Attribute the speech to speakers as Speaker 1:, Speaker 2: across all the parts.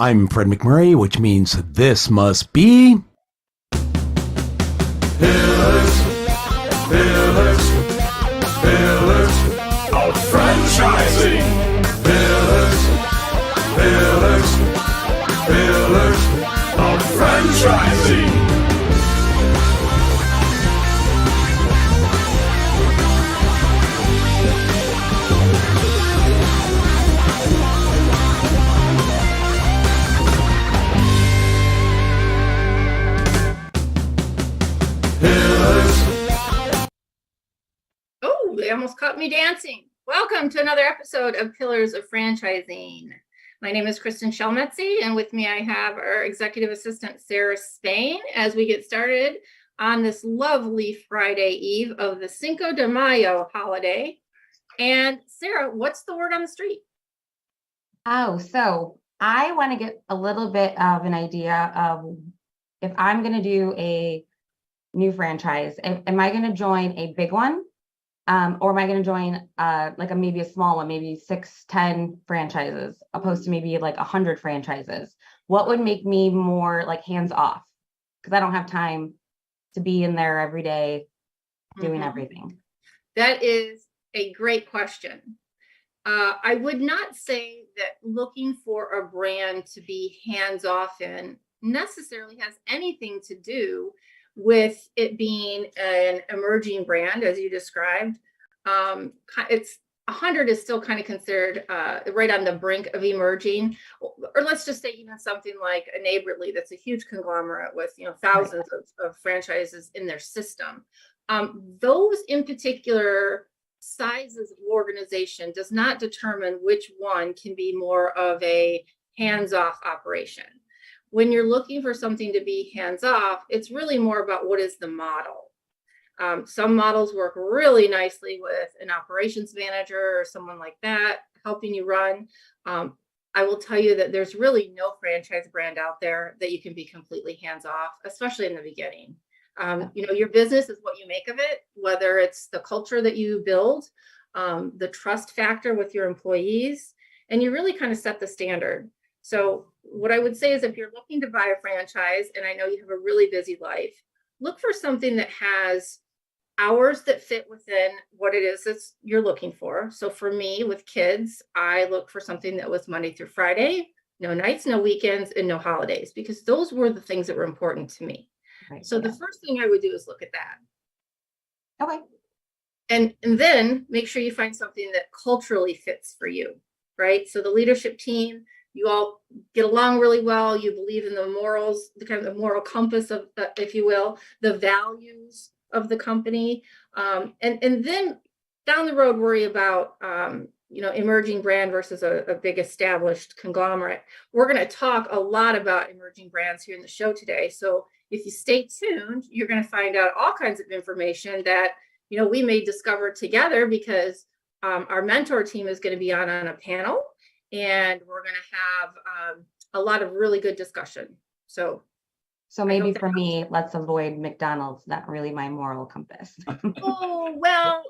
Speaker 1: I'm Fred McMurray, which means this must be...
Speaker 2: Pillars of Franchising. Pillars of Franchising.
Speaker 3: Oh, they almost caught me dancing. Welcome to another episode of Pillars of Franchising. My name is Kristin Selmeczy, and with me I have our executive assistant, Sarah Spain, as we get started on this lovely Friday eve of the Cinco de Mayo holiday. And Sarah, what's the word on the street?
Speaker 4: Oh, so I want to get a little bit of an idea of if I'm going to do a new franchise, am I going to join a big one? Or am I going to join maybe a small one, maybe 6, 10 franchises, opposed to maybe like 100 franchises? What would make me more like hands off? Because I don't have time to be in there every day doing everything.
Speaker 3: That is a great question. I would not say that looking for a brand to be hands off in necessarily has anything to do with it being an emerging brand, as you described. It's 100 is still kind of considered right on the brink of emerging, or let's just say even something like a Neighborly that's a huge conglomerate with thousands of franchises in their system. Those in particular sizes of organization does not determine which one can be more of a hands-off operation. When you're looking for something to be hands-off, it's really more about what is the model. Some models work really nicely with an operations manager or someone like that helping you run. I will tell you that there's really no franchise brand out there that you can be completely hands-off, especially in the beginning. Your business is what you make of it, whether it's the culture that you build, the trust factor with your employees, and you really kind of set the standard. So what I would say is if you're looking to buy a franchise, and I know you have a really busy life, look for something that has hours that fit within what it is that you're looking for. So for me with kids, I look for something that was Monday through Friday, no nights, no weekends, and no holidays, because those were the things that were important to me. Right, so the first thing I would do is look at that.
Speaker 4: Okay.
Speaker 3: And then make sure you find something that culturally fits for you, right? So the leadership team, you all get along really well. You believe in the morals, the kind of the moral compass of, if you will, the values of the company. And then down the road, worry about, emerging brand versus a big established conglomerate. We're going to talk a lot about emerging brands here in the show today. So if you stay tuned, you're going to find out all kinds of information that, we may discover together, because our mentor team is going to be on a panel. And we're going to have a lot of really good discussion. So
Speaker 4: maybe for me, let's avoid McDonald's, not really my moral compass.
Speaker 3: Oh, well,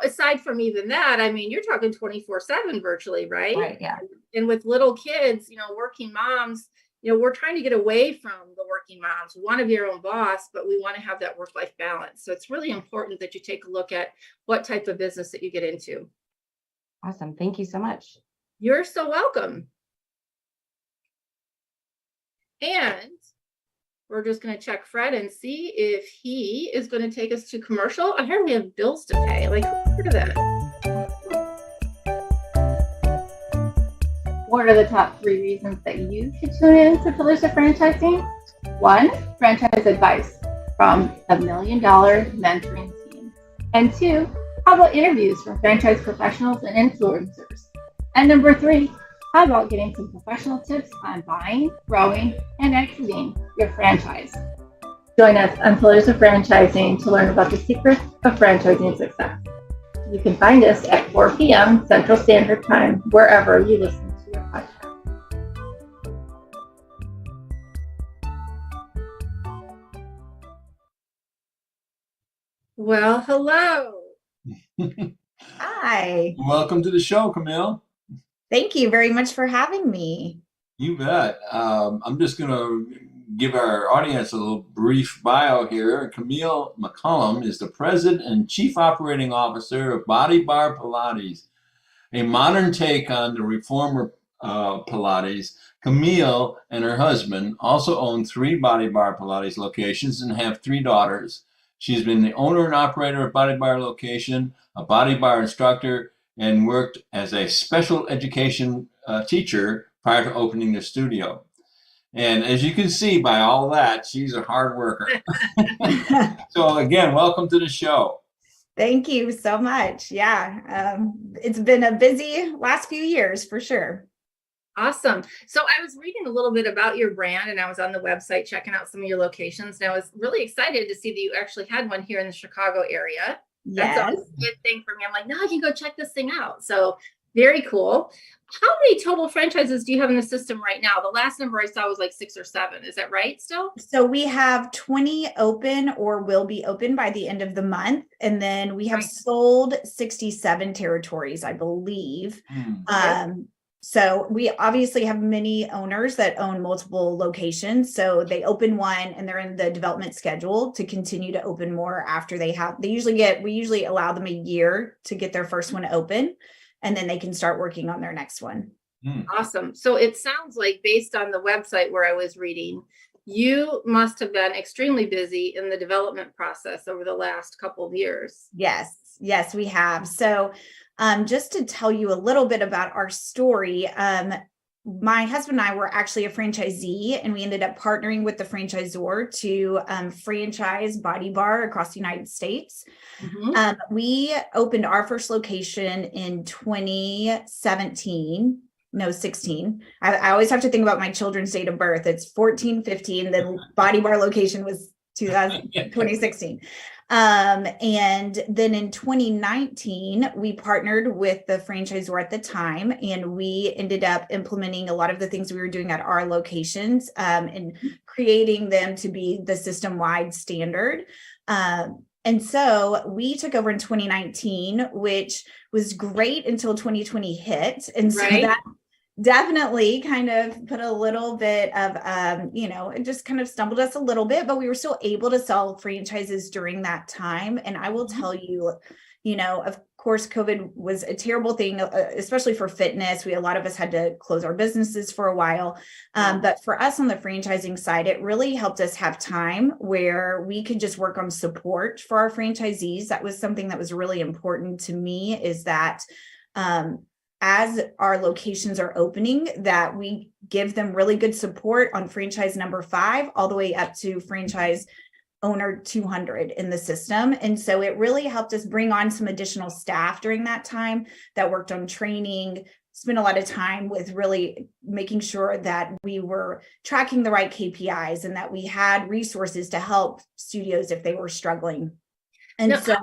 Speaker 3: aside from even that, I mean, you're talking 24/7 virtually, right?
Speaker 4: Right, yeah.
Speaker 3: And with little kids, working moms, we're trying to get away from the working moms. We want to be our own boss, but we want to have that work-life balance. So it's really important that you take a look at what type of business that you get into.
Speaker 4: Awesome. Thank you so much.
Speaker 3: You're so welcome. And we're just going to check Fred and see if he is going to take us to commercial. I heard we have bills to pay. Like, who heard of that?
Speaker 5: What are the top 3 reasons that you should tune in to Pillars of Franchising? 1, franchise advice from the Million Dollar Mentoring Team. And 2, how about interviews from franchise professionals and influencers? And number 3, how about getting some professional tips on buying, growing, and exiting your franchise? Join us on Pillars of Franchising to learn about the secrets of franchising success. You can find us at 4 p.m. Central Standard Time, wherever you listen to your podcast.
Speaker 3: Well, hello.
Speaker 6: Hi.
Speaker 2: Welcome to the show, Kamille.
Speaker 6: Thank you very much for having me. You bet. I'm just going to give our audience a little brief bio here. Kamille McCollum is the president and chief operating officer of BODYBAR Pilates, a modern take on the reformer Pilates. Kamille and her husband also own 3 BODYBAR Pilates locations and have 3 daughters. She's been the owner and operator of BODYBAR location, a BODYBAR instructor, and worked as a special education teacher prior to opening the studio. And as you can see by all that, she's a hard worker. So again, welcome to the show.
Speaker 7: Thank you so much. Yeah, it's been a busy last few years for sure.
Speaker 3: Awesome. So I was reading a little bit about your brand, and I was on the website checking out some of your locations, and I was really excited to see that you actually had one here in the Chicago area. That's
Speaker 7: Yes.
Speaker 3: always a good thing for me. I'm like, no, I can go check this thing out. So very cool. How many total franchises do you have in the system right now? The last number I saw was like 6 or 7. Is that right still?
Speaker 7: So we have 20 open or will be open by the end of the month. And then we have sold 67 territories, I believe. So we obviously have many owners that own multiple locations. So they open one and they're in the development schedule to continue to open more after we usually allow them a year to get their first one open, and then they can start working on their next one.
Speaker 3: Awesome. So it sounds like, based on the website where I was reading, you must have been extremely busy in the development process over the last couple of years.
Speaker 7: Yes, we have. So just to tell you a little bit about our story, my husband and I were actually a franchisee, and we ended up partnering with the franchisor to franchise BODYBAR across the United States. We opened our first location in 2016. I always have to think about my children's date of birth. It's 14-15. The BODYBAR location was 2016. And then in 2019, we partnered with the franchisor at the time, and we ended up implementing a lot of the things we were doing at our locations, and creating them to be the system-wide standard. And so we took over in 2019, which was great until 2020 hit. And so that definitely kind of put a little bit of, it just kind of stumbled us a little bit, but we were still able to sell franchises during that time. And I will tell you, of course, COVID was a terrible thing, especially for fitness. A lot of us had to close our businesses for a while. But for us on the franchising side, it really helped us have time where we could just work on support for our franchisees. That was something that was really important to me, is that, as our locations are opening, that we give them really good support on franchise number 5 all the way up to franchise owner 200 in the system. And so it really helped us bring on some additional staff during that time that worked on training, spent a lot of time with really making sure that we were tracking the right KPIs and that we had resources to help studios if they were struggling. And so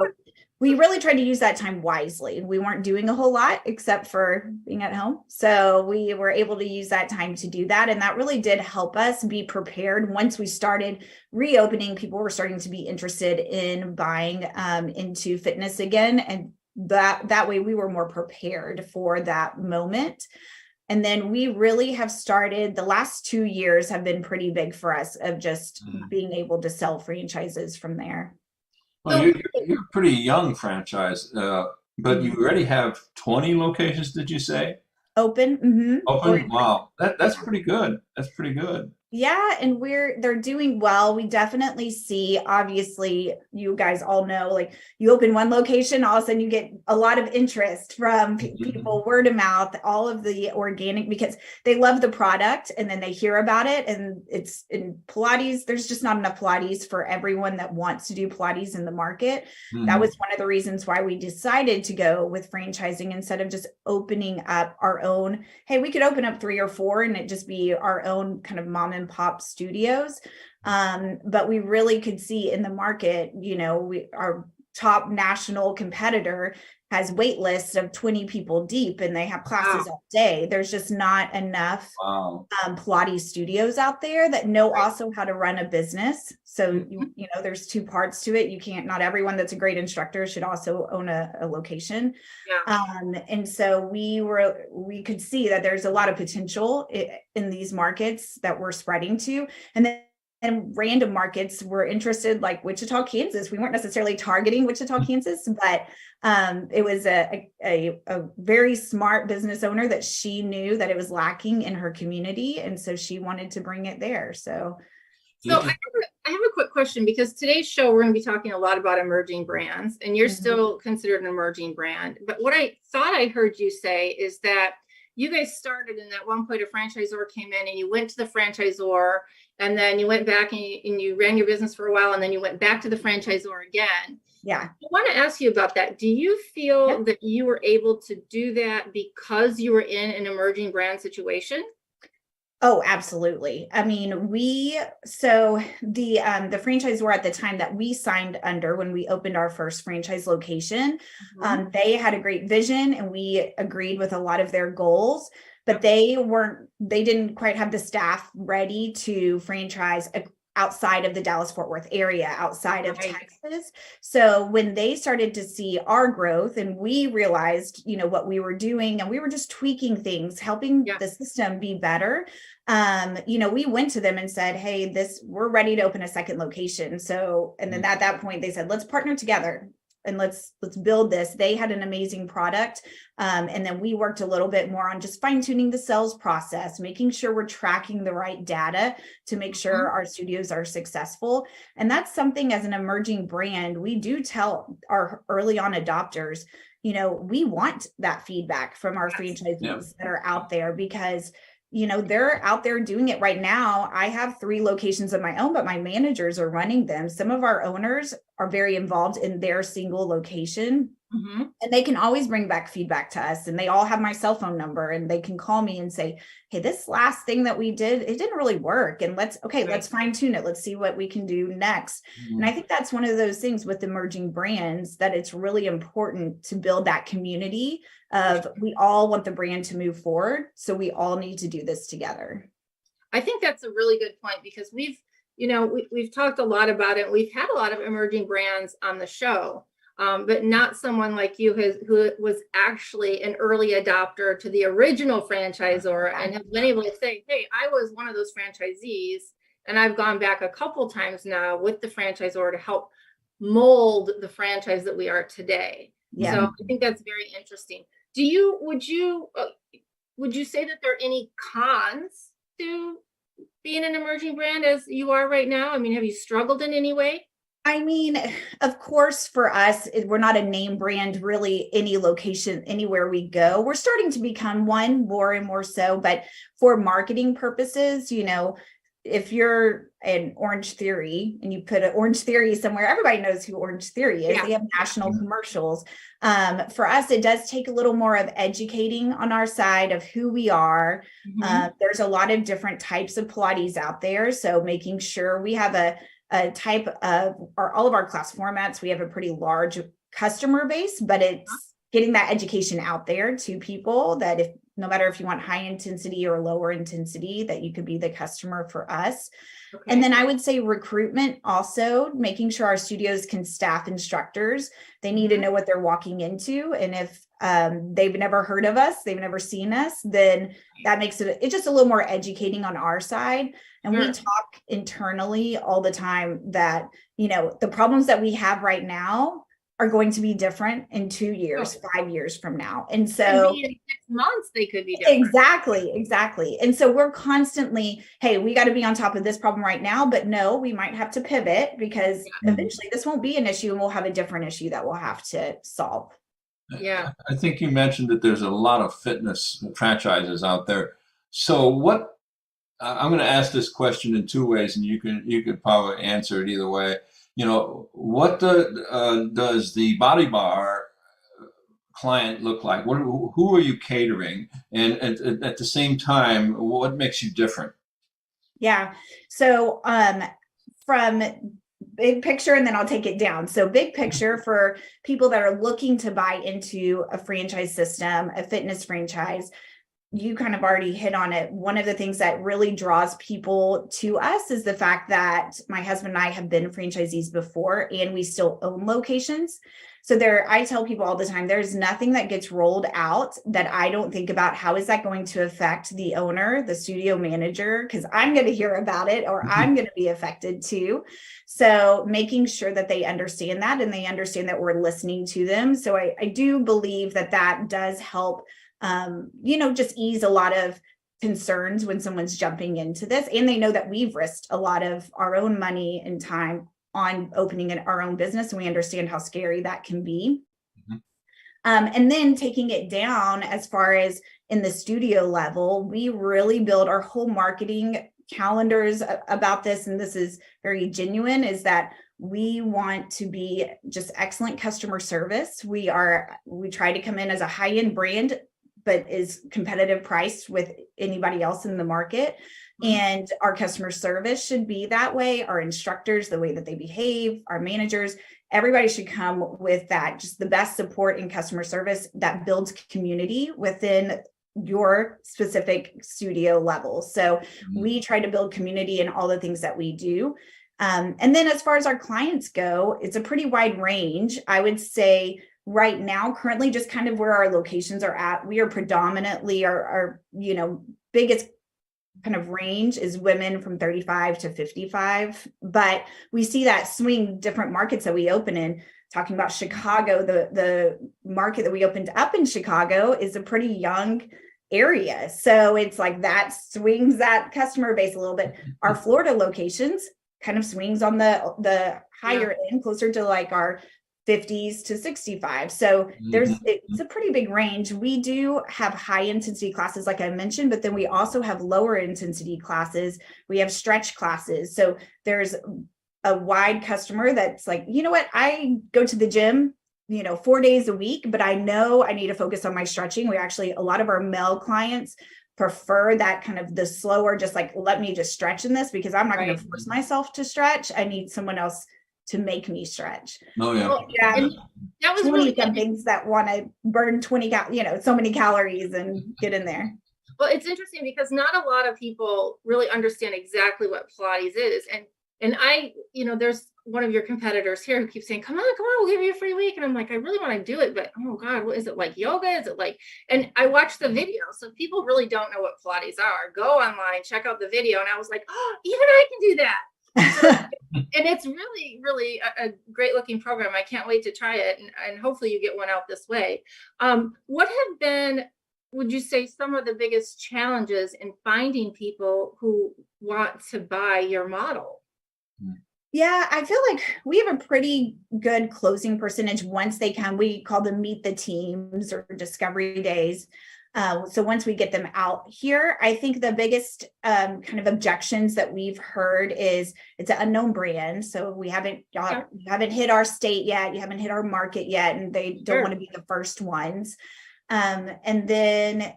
Speaker 7: we really tried to use that time wisely. We weren't doing a whole lot except for being at home. So we were able to use that time to do that. And that really did help us be prepared. Once we started reopening, people were starting to be interested in buying into fitness again. And that way we were more prepared for that moment. And then we really have started, the last 2 years have been pretty big for us, of just being able to sell franchises from there.
Speaker 6: Well, you're a pretty young franchise, but you already have 20 locations, did you say?
Speaker 7: Open.
Speaker 6: Open? Wow. That's pretty good. That's pretty good.
Speaker 7: Yeah, and they're doing well. We definitely see, obviously, you guys all know, like, you open one location, all of a sudden you get a lot of interest from people, word of mouth, all of the organic, because they love the product and then they hear about it. And it's in Pilates, there's just not enough Pilates for everyone that wants to do Pilates in the market. That was one of the reasons why we decided to go with franchising instead of just opening up our own. Hey, we could open up 3 or 4 and it just be our own kind of mom and pop studios. But we really could see in the market, our top national competitor has wait lists of 20 people deep and they have classes all day. There's just not enough Pilates studios out there that know also how to run a business. So, you know, there's two parts to it. You can't, not everyone that's a great instructor should also own a location. And so we could see that there's a lot of potential in these markets that we're spreading to. And random markets were interested, like Wichita, Kansas. We weren't necessarily targeting Wichita, Kansas, but it was a very smart business owner that she knew that it was lacking in her community. And so she wanted to bring it there. So
Speaker 3: I have a quick question, because today's show, we're going to be talking a lot about emerging brands, and you're still considered an emerging brand. But what I thought I heard you say is that you guys started, and at one point a franchisor came in and you went to the franchisor, and then you went back and you ran your business for a while, and then you went back to the franchisor again.
Speaker 7: Yeah.
Speaker 3: I want to ask you about that. Do you feel that you were able to do that because you were in an emerging brand situation?
Speaker 7: Oh, absolutely. I mean, so the franchisor at the time that we signed under when we opened our first franchise location, they had a great vision and we agreed with a lot of their goals, but they didn't quite have the staff ready to franchise outside of the Dallas-Fort Worth area, outside of Texas. So when they started to see our growth and we realized, you know, what we were doing, and we were just tweaking things, helping the system be better. You know, we went to them and said, hey, we're ready to open a second location. So, and then at that point they said, let's partner together and let's build this. They had an amazing product. And then we worked a little bit more on just fine tuning the sales process, making sure we're tracking the right data to make sure our studios are successful. And that's something, as an emerging brand, we do tell our early on adopters, you know, we want that feedback from our franchisees that are out there, because you know, they're out there doing it right now. I have 3 locations of my own, but my managers are running them. Some of our owners are very involved in their single location. And they can always bring back feedback to us, and they all have my cell phone number, and they can call me and say, hey, this last thing that we did, it didn't really work. And let's fine tune it. Let's see what we can do next. And I think that's one of those things with emerging brands, that it's really important to build that community of, we all want the brand to move forward. So we all need to do this together.
Speaker 3: I think that's a really good point, because we've talked a lot about it. We've had a lot of emerging brands on the show. But not someone like you who was actually an early adopter to the original franchisor and have been able to say, hey, I was one of those franchisees, and I've gone back a couple times now with the franchisor to help mold the franchise that we are today. So I think that's very interesting. Would you say that there are any cons to being an emerging brand as you are right now? I mean, have you struggled in any way?
Speaker 7: I mean, of course, for us, we're not a name brand, really, any location, anywhere we go. We're starting to become one more and more so. But for marketing purposes, you know, if you're an Orange Theory and you put an Orange Theory somewhere, everybody knows who Orange Theory is. They have national commercials. For us, it does take a little more of educating on our side of who we are. There's a lot of different types of Pilates out there. So making sure we have a type of, all of our class formats, we have a pretty large customer base, but it's getting that education out there to people that no matter if you want high intensity or lower intensity, that you could be the customer for us. And then I would say recruitment, also making sure our studios can staff instructors. They need to know what they're walking into. And if they've never heard of us, they've never seen us, then that makes it's just a little more educating on our side. And we talk internally all the time that, you know, the problems that we have right now are going to be different in 2 years, 5 years from now. And so
Speaker 3: in 6 months, they could be different.
Speaker 7: Exactly. And so we're constantly, hey, we got to be on top of this problem right now, but no, we might have to pivot, because eventually this won't be an issue and we'll have a different issue that we'll have to solve.
Speaker 3: Yeah.
Speaker 6: I think you mentioned that there's a lot of fitness franchises out there. So I'm going to ask this question in 2 ways, and you could probably answer it either way. You know, what does the Body Bar client look like? Who are you catering? And at the same time, what makes you different?
Speaker 7: Yeah. So from big picture, and then I'll take it down. So big picture for people that are looking to buy into a franchise system, a fitness franchise, you kind of already hit on it. One of the things that really draws people to us is the fact that my husband and I have been franchisees before, and we still own locations. So I tell people all the time, there's nothing that gets rolled out that I don't think about, how is that going to affect the owner, the studio manager, because I'm going to hear about it, or I'm going to be affected too. So making sure that they understand that, and they understand that we're listening to them. So I do believe that does help, just ease a lot of concerns when someone's jumping into this, and they know that we've risked a lot of our own money and time on opening our own business, and we understand how scary that can be. And then taking it down as far as in the studio level, we really build our whole marketing calendars about this, and this is very genuine, is that we want to be just excellent customer service. We try to come in as a high-end brand, but is competitive priced with anybody else in the market. And our customer service should be that way. Our instructors, the way that they behave, our managers, everybody should come with that, just the best support and customer service that builds community within your specific studio level. So we try to build community in all the things that we do. And then as far as our clients go, it's a pretty wide range. I would say right now, currently, just kind of where our locations are at, we are predominantly our biggest kind of range is women from 35 to 55, but we see that swing different markets that we open in. Talking about Chicago, the market that we opened up in Chicago is a pretty young area. So it's like that swings that customer base a little bit. Our Florida locations kind of swings on the higher end, closer to like our 50s to 65. So it's a pretty big range. We do have high intensity classes, like I mentioned, but then we also have lower intensity classes. We have stretch classes. So there's a wide customer that's like, you know what, I go to the gym, 4 days a week, but I know I need to focus on my stretching. A lot of our male clients prefer that kind of the slower, just like, let me just stretch in this, because I'm not going to force myself to stretch. I need someone else to make me stretch.
Speaker 6: Oh yeah.
Speaker 3: Well, and that was
Speaker 7: 20
Speaker 3: really
Speaker 7: some things that want to burn 20, so many calories and get in there.
Speaker 3: Well, it's interesting because not a lot of people really understand exactly what Pilates is. And I, there's one of your competitors here who keeps saying, come on, we'll give you a free week. And I'm like, I really want to do it, but oh God, what is it, like yoga? Is it like, and I watched the video. So if people really don't know what Pilates are, go online, check out the video. And I was like, oh, even I can do that. And it's really, really a great looking program. I can't wait to try it. And hopefully you get one out this way. What have been, would you say, some of the biggest challenges in finding people who want to buy your model?
Speaker 7: Yeah, I feel like we have a pretty good closing percentage once they come. We call them meet the teams or discovery days. So once we get them out here, I think the biggest kind of objections that we've heard is it's an unknown brand. So you haven't hit our state yet. You haven't hit our market yet. And they don't want to be the first ones. And then,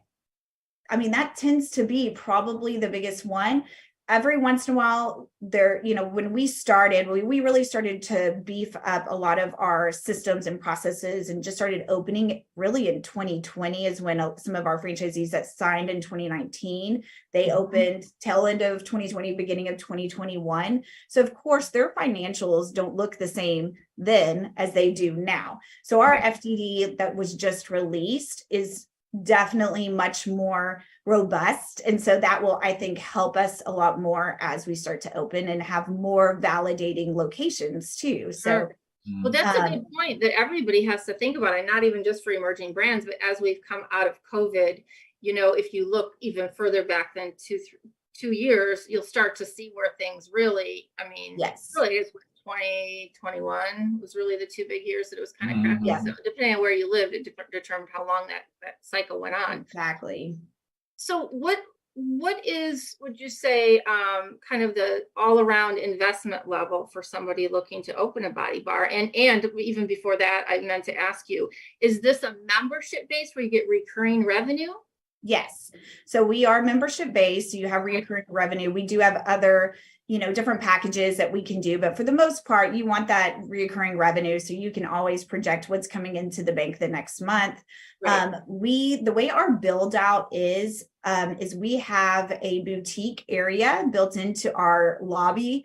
Speaker 7: that tends to be probably the biggest one. Every once in a while when we started, we really started to beef up a lot of our systems and processes and just started opening really in 2020 is when some of our franchisees that signed in 2019, they opened tail end of 2020, beginning of 2021. So of course their financials don't look the same then as they do now. So our FDD that was just released is definitely much more robust. And so that will, I think, help us a lot more as we start to open and have more validating locations too. So,
Speaker 3: well, that's a good point that everybody has to think about, and not even just for emerging brands, but as we've come out of COVID, if you look even further back than 2 years, you'll start to see where things really,
Speaker 7: yes,
Speaker 3: really is. 2021 was really the 2 big years that it was kind of crappy. So depending on where you lived, it determined how long that cycle went on.
Speaker 7: Exactly.
Speaker 3: So what is, would you say, kind of the all around investment level for somebody looking to open a Body Bar? And even before that, I meant to ask you, is this a membership base where you get recurring revenue?
Speaker 7: Yes. So we are membership based. So you have recurring revenue. We do have other, different packages that we can do, but for the most part, you want that recurring revenue so you can always project what's coming into the bank the next month.
Speaker 3: Right.
Speaker 7: The way our build out is we have a boutique area built into our lobby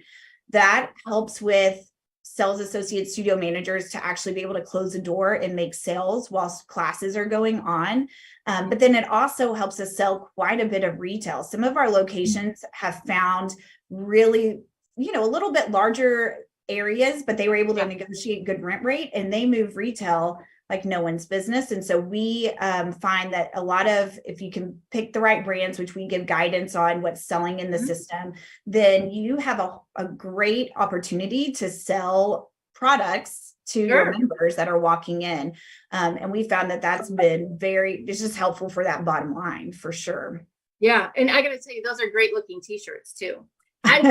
Speaker 7: that helps with sales associates, studio managers to actually be able to close the door and make sales whilst classes are going on. But then it also helps us sell quite a bit of retail. Some of our locations have found really, a little bit larger areas, but they were able to negotiate good rent rate and they move retail like no one's business. And so we find that a lot of, if you can pick the right brands, which we give guidance on what's selling in the system, then you have a great opportunity to sell products to your members that are walking in. And we found that that's been it's just helpful for that bottom line for sure.
Speaker 3: Yeah. And I got to tell you, those are great looking t-shirts too. I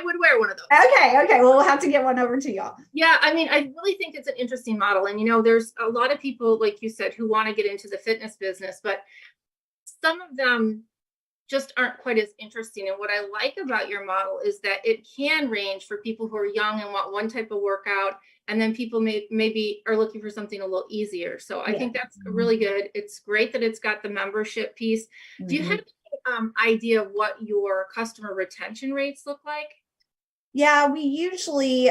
Speaker 3: would wear one of those.
Speaker 7: Okay. Well, we'll have to get one over to y'all.
Speaker 3: Yeah. I mean, I really think it's an interesting model. And, there's a lot of people, like you said, who want to get into the fitness business, but some of them just aren't quite as interesting. And what I like about your model is that it can range for people who are young and want one type of workout. And then people maybe are looking for something a little easier. So I think that's really good. It's great that it's got the membership piece. Do you have idea of what your customer retention rates look like?
Speaker 7: Yeah,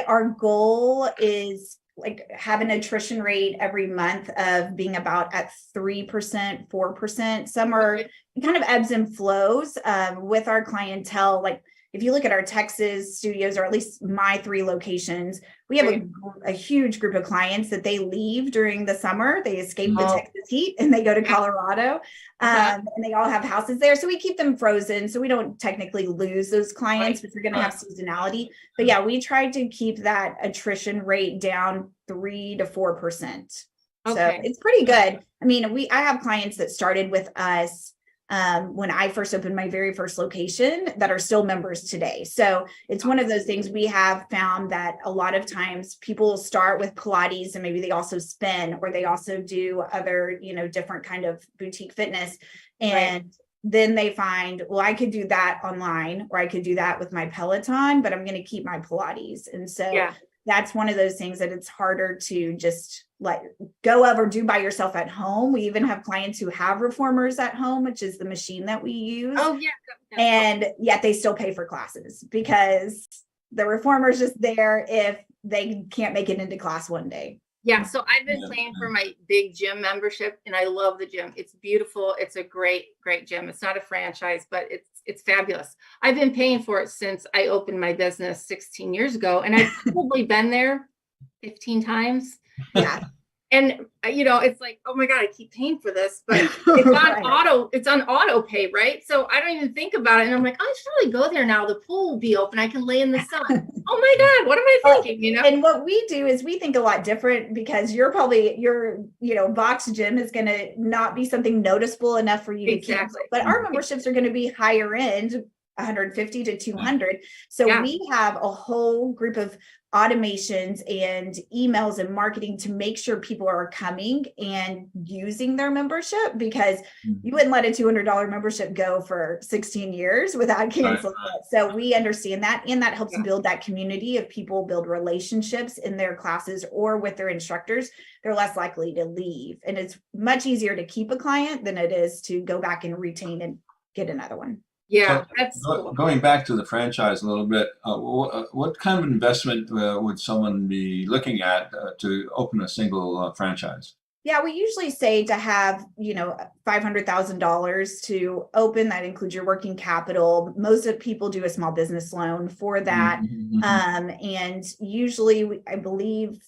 Speaker 7: our goal is like have an attrition rate every month of being about at 3%, 4%. Some are kind of ebbs and flows with our clientele. Like if you look at our Texas studios, or at least my 3 locations, we have a huge group of clients that they leave during the summer. They escape the Texas heat and they go to Colorado, and they all have houses there. So we keep them frozen. So we don't technically lose those clients, but you're going to have seasonality. But yeah, we try to keep that attrition rate down 3 to 4%. So it's pretty good. I mean, I have clients that started with us when I first opened my very first location that are still members today. So it's one of those things. We have found that a lot of times people start with Pilates and maybe they also spin, or they also do other, different kind of boutique fitness. And then they find, well, I could do that online, or I could do that with my Peloton, but I'm going to keep my Pilates. And so that's one of those things that it's harder to just let go of or do by yourself at home. We even have clients who have reformers at home, which is the machine that we use.
Speaker 3: Oh yeah.
Speaker 7: And yet they still pay for classes because the reformer's just there if they can't make it into class one day.
Speaker 3: Yeah. So I've been paying for my big gym membership and I love the gym. It's beautiful. It's a great, great gym. It's not a franchise, but it's fabulous. I've been paying for it since I opened my business 16 years ago. And I've probably been there 15 times.
Speaker 7: Yeah.
Speaker 3: And it's like, oh my God, I keep paying for this, but it's on auto pay, right? So I don't even think about it. And I'm like, I should really go there now. The pool will be open. I can lay in the sun. Oh my God, what am I thinking?
Speaker 7: And what we do is we think a lot different, because your box gym is going to not be something noticeable enough for you to cancel. But our memberships are going to be higher end, 150 to 200. So we have a whole group of automations and emails and marketing to make sure people are coming and using their membership, because you wouldn't let a $200 membership go for 16 years without canceling it. So we understand that, and that helps build that community of people, build relationships in their classes or with their instructors. They're less likely to leave, and it's much easier to keep a client than it is to go back and retain and get another one.
Speaker 3: Yeah,
Speaker 6: so,
Speaker 3: that's cool.
Speaker 6: Going back to the franchise a little bit. What kind of investment would someone be looking at to open a single franchise?
Speaker 7: Yeah, we usually say to have, $500,000 to open. That includes your working capital. Most of people do a small business loan for that. And usually, I believe,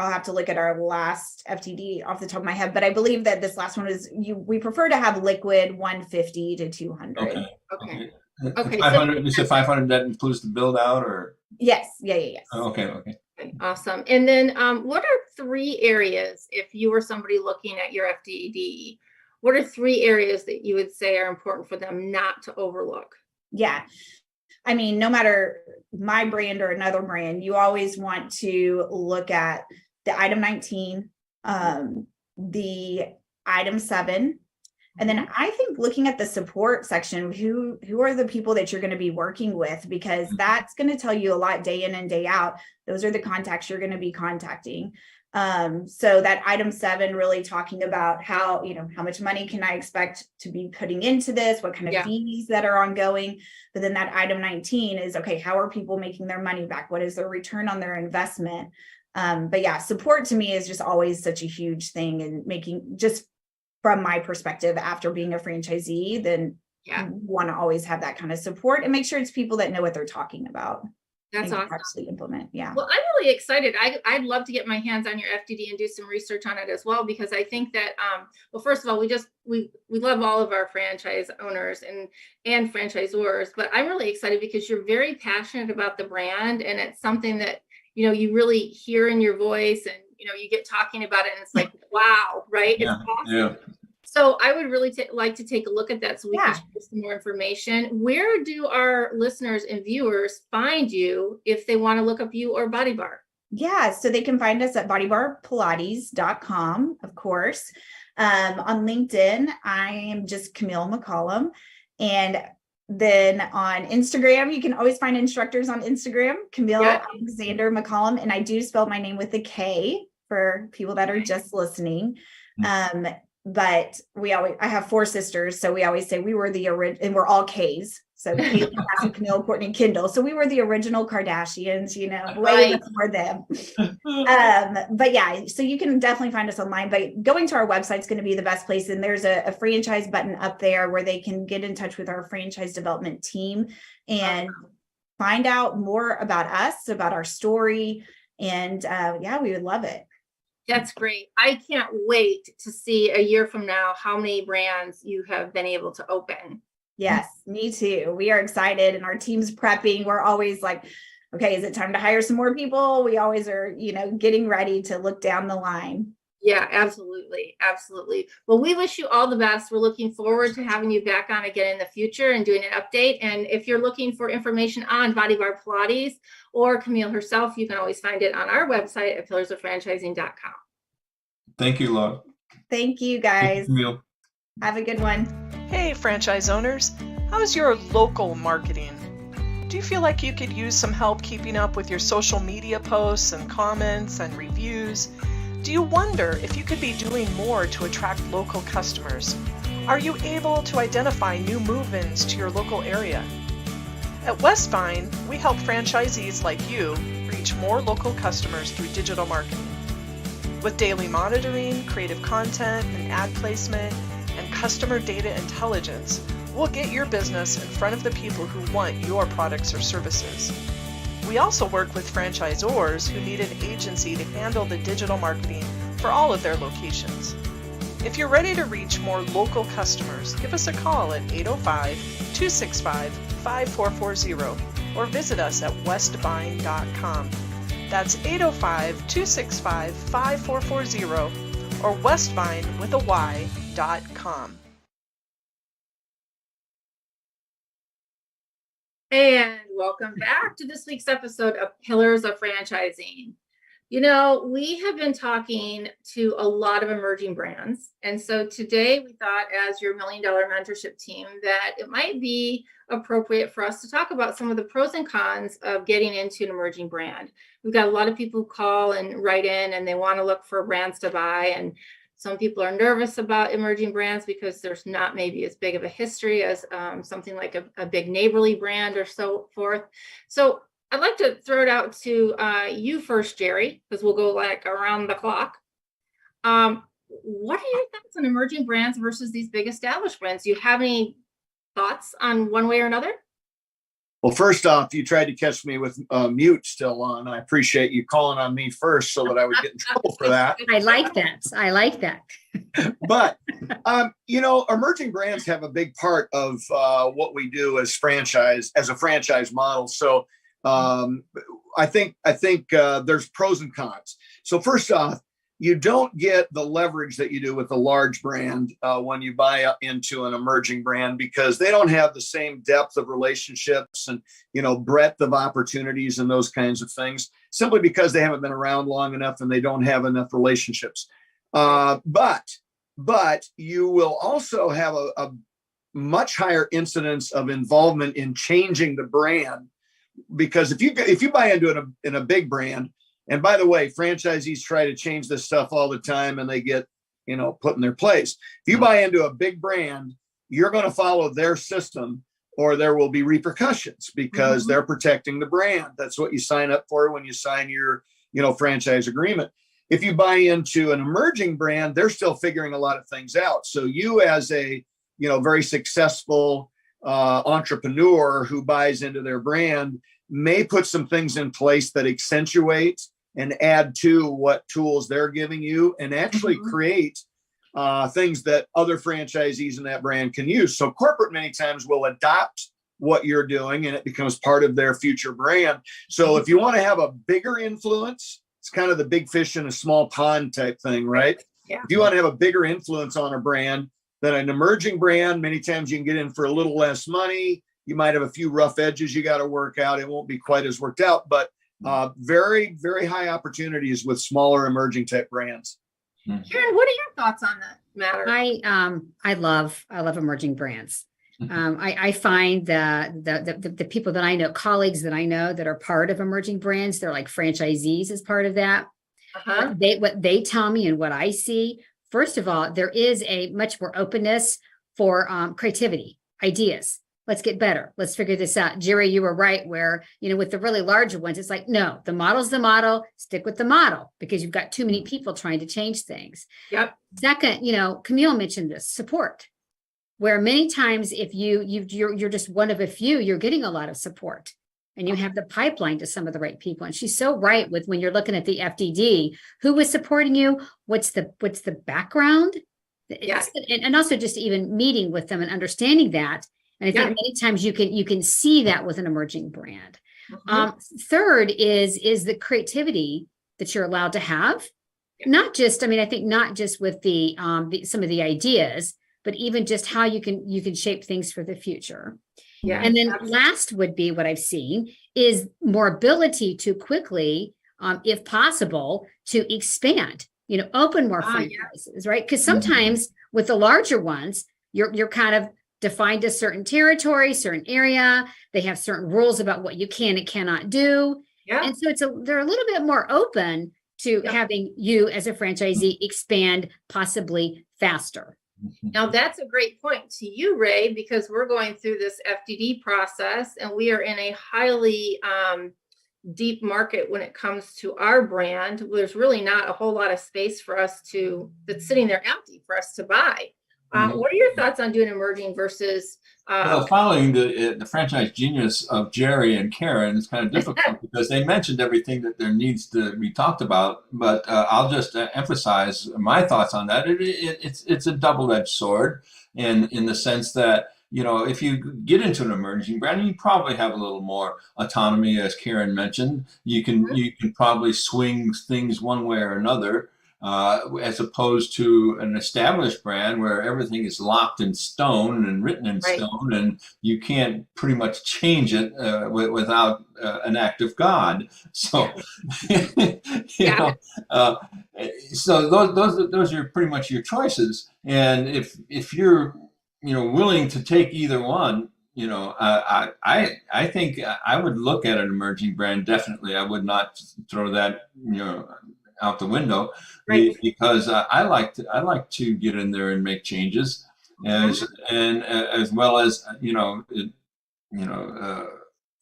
Speaker 7: I'll have to look at our last FTD off the top of my head, but I believe that this last one is we prefer to have liquid 150 to 200.
Speaker 3: Okay.
Speaker 6: 500. You said 500. That includes the build out, or?
Speaker 7: Yes. Yes.
Speaker 6: Okay.
Speaker 3: Awesome. And then, what are 3 areas, if you were somebody looking at your FTD, what are 3 areas that you would say are important for them not to overlook?
Speaker 7: Yeah. I mean, no matter my brand or another brand, you always want to look at the item 19, the item 7. And then I think looking at the support section, who are the people that you're going to be working with, because that's going to tell you a lot day in and day out. Those are the contacts you're going to be contacting. So that item 7 really talking about how much money can I expect to be putting into this, what kind of fees that are ongoing. But then that item 19 is, okay, how are people making their money back? What is their return on their investment? But yeah, support to me is just always such a huge thing, and making, just from my perspective, after being a franchisee, then you want to always have that kind of support and make sure it's people that know what they're talking about.
Speaker 3: That's awesome.
Speaker 7: Actually implement. Yeah.
Speaker 3: Well, I'm really excited. I'd love to get my hands on your FDD and do some research on it as well, because I think that, well, first of all, we love all of our franchise owners and franchisors, but I'm really excited because you're very passionate about the brand, and it's something that, you really hear in your voice, and, you get talking about it and it's like, wow, right? It's awesome. Yeah. So I would really like to take a look at that so we can share some more information. Where do our listeners and viewers find you if they want to look up you or Body Bar?
Speaker 7: Yeah, so they can find us at BODYBARPilates.com, of course. On LinkedIn, I am just Kamille McCollum. And then on Instagram, you can always find instructors on Instagram, Kamille Alexander McCollum. And I do spell my name with a K for people that are just listening. But I have 4 sisters, so we always say we were the original, and we're all K's. So Kaylee, Cassie, Camille, Courtney, and Kendall. So we were the original Kardashians, way before them. But yeah, so you can definitely find us online, but going to our website is going to be the best place. And there's a franchise button up there where they can get in touch with our franchise development team and find out more about us, about our story. And we would love it.
Speaker 3: That's great. I can't wait to see a year from now how many brands you have been able to open.
Speaker 7: Yes, me too. We are excited, and our team's prepping. We're always like, okay, is it time to hire some more people? We always are, getting ready to look down the line.
Speaker 3: Yeah, absolutely. Absolutely. Well, we wish you all the best. We're looking forward to having you back on again in the future and doing an update. And if you're looking for information on Body Bar Pilates or Kamille herself, you can always find it on our website at pillarsoffranchising.com.
Speaker 6: Thank you, Laura.
Speaker 7: Thank you, guys.
Speaker 6: Thank you, Kamille.
Speaker 7: Have a good one.
Speaker 8: Hey, franchise owners. How's your local marketing? Do you feel like you could use some help keeping up with your social media posts and comments and reviews? Do you wonder if you could be doing more to attract local customers? Are you able to identify new move-ins to your local area? At Westvine, we help franchisees like you reach more local customers through digital marketing. With daily monitoring, creative content, and ad placement, and customer data intelligence, we'll get your business in front of the people who want your products or services. We also work with franchisors who need an agency to handle the digital marketing for all of their locations. If you're ready to reach more local customers, give us a call at 805-265-5440 or visit us at westvine.com. That's 805-265-5440 or westvine.com.
Speaker 3: And welcome back to this week's episode of Pillars of Franchising. We have been talking to a lot of emerging brands. And so today we thought, as your $1 Million mentorship team, that it might be appropriate for us to talk about some of the pros and cons of getting into an emerging brand. We've got a lot of people who call and write in, and they want to look for brands to buy. And some people are nervous about emerging brands because there's not maybe as big of a history as something like a big neighborly brand or so forth. So I'd like to throw it out to you first, Jerry, because we'll go like around the clock. What are your thoughts on emerging brands versus these big established brands? Do you have any thoughts on one way or another?
Speaker 9: Well, first off, you tried to catch me with mute still on. I appreciate you calling on me first so that I would get in trouble for that.
Speaker 10: I like that.
Speaker 9: But, emerging brands have a big part of what we do as a franchise model. So I think there's pros and cons. So first off, you don't get the leverage that you do with a large brand when you buy into an emerging brand, because they don't have the same depth of relationships and, breadth of opportunities and those kinds of things, simply because they haven't been around long enough and they don't have enough relationships. But but you will also have a much higher incidence of involvement in changing the brand. Because if you buy into in a big brand, and by the way, franchisees try to change this stuff all the time and they get, put in their place. If you buy into a big brand, you're going to follow their system or there will be repercussions because they're protecting the brand. That's what you sign up for when you sign your, franchise agreement. If you buy into an emerging brand, they're still figuring a lot of things out. So you as a, very successful entrepreneur who buys into their brand may put some things in place that accentuate and add to what tools they're giving you and actually create things that other franchisees in that brand can use. So corporate many times will adopt what you're doing and it becomes part of their future brand. So if you want to have a bigger influence, it's kind of the big fish in a small pond type thing, right?
Speaker 3: Yeah.
Speaker 9: If you want to have a bigger influence on a brand than an emerging brand, many times you can get in for a little less money. You might have a few rough edges you got to work out. It won't be quite as worked out, but very, very high opportunities with smaller emerging tech brands.
Speaker 3: Karen, what are your thoughts on that matter?
Speaker 10: I love emerging brands. I find that the people that I know, colleagues that I know that are part of emerging brands, they're like franchisees as part of that. What they tell me and what I see, first of all, there is a much more openness for creativity, ideas. Let's get better. Let's figure this out. Jerry, you were right where, with the really larger ones, it's like, no, the model's the model, stick with the model because you've got too many people trying to change things.
Speaker 3: Yep.
Speaker 10: Second, Kamille mentioned this, support, where many times if you're just one of a few, you're getting a lot of support and you have the pipeline to some of the right people. And she's so right with when you're looking at the FDD, who was supporting you? What's the background?
Speaker 3: Yeah.
Speaker 10: And also just even meeting with them and understanding that. And I think many times you can see that with an emerging brand. Third is the creativity that you're allowed to have. Not just, I think not just with the some of the ideas, but even just how you can shape things for the future.
Speaker 3: Yeah.
Speaker 10: And then last would be what I've seen is more ability to quickly, if possible, to expand, open more franchises, right? Because sometimes with the larger ones, you're kind of defined a certain territory, certain area. They have certain rules about what you can and cannot do. Yeah. And so they're a little bit more open to having you as a franchisee expand possibly faster.
Speaker 3: Now that's a great point to you, Ray, because we're going through this FDD process and we are in a highly deep market when it comes to our brand. There's really not a whole lot of space for us that's sitting there empty for us to buy. What are your thoughts on doing emerging versus?
Speaker 6: Following the franchise genius of Jerry and Karen is kind of difficult because they mentioned everything that there needs to be talked about. But I'll just emphasize my thoughts on that. It's a double-edged sword, in the sense that if you get into an emerging brand, you probably have a little more autonomy, as Karen mentioned. You can probably swing things one way or another. As opposed to an established brand where everything is locked in stone and written in stone, and you can't pretty much change it without an act of God. So, so those are pretty much your choices. And if you're willing to take either one, I think I would look at an emerging brand. Definitely, I would not throw that out the window, because I like to get in there and make changes, as well as